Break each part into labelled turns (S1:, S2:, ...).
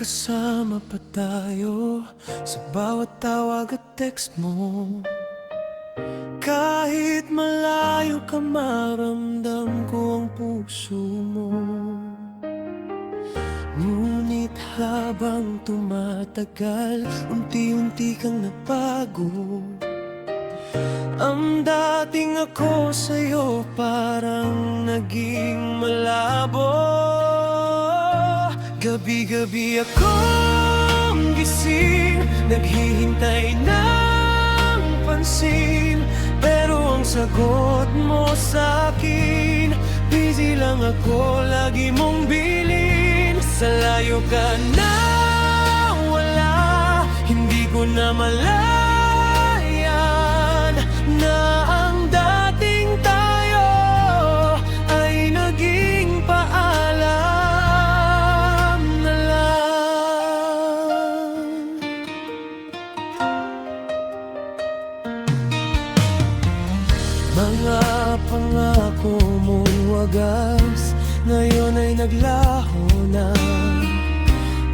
S1: magkasama pa tayo sa bawat tawag at text mo. Kahit malayo ka, maramdam ko ang puso mo. Ngunit habang tumatagal, unti-unti kang nabago. Ang dating ako sa'yo parang naging malabo. Gabi-gabi akong gising, naghihintay ng pansin, pero ang sagot mo sa'kin, busy lang ako, lagi mong bilin. Sa layo ka na wala, hindi ko na malayan na ang dating tayo ay naging paalam na lang. Mga pangako mong wagas ngayon ay naglaho na.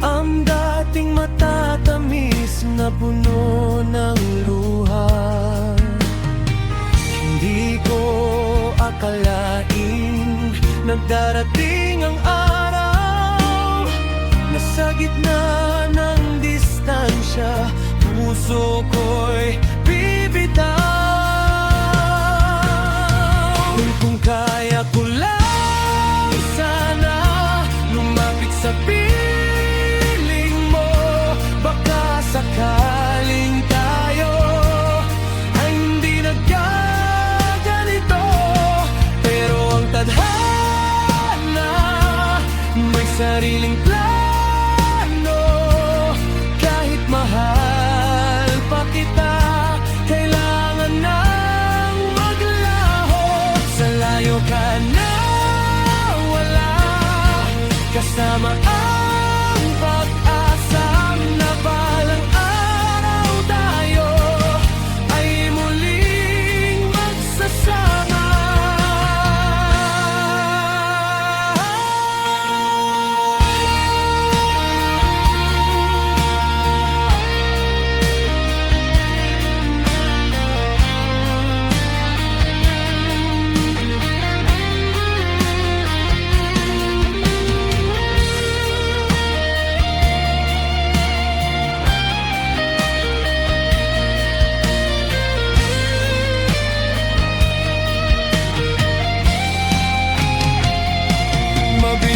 S1: Ang dating matatamis na puno ng luha, hindi ko akalain nagdarating ang araw na sa gitna ng distansya, puso ko'y bibitaw. Kung kaya ko lang sana lumapit sa piling mo, baka sakaling tayo ay hindi nagkaganito. Pero ang tadhana may sariling plano. Kahit mahal pa kita, kailangan nang maglaho. Sa layo ka na wala, kasama ang pag-asa na balang araw tayo ay muling magsasama.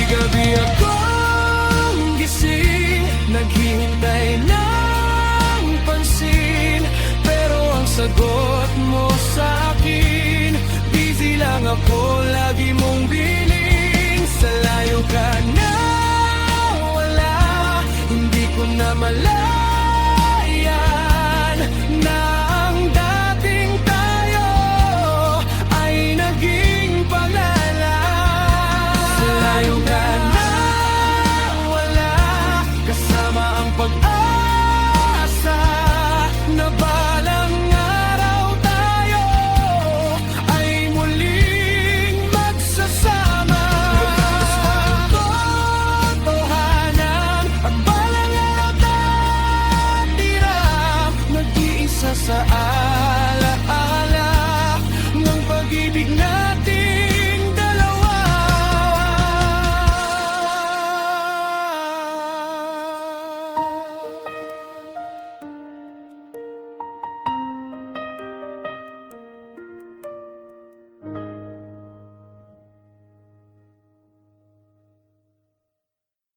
S1: Gabi akong gising, naghihintay ng pansin, pero ang sagot mo sa'kin, busy lang ako, lagi mong biling. Sa layo ka na wala, hindi ko na malaman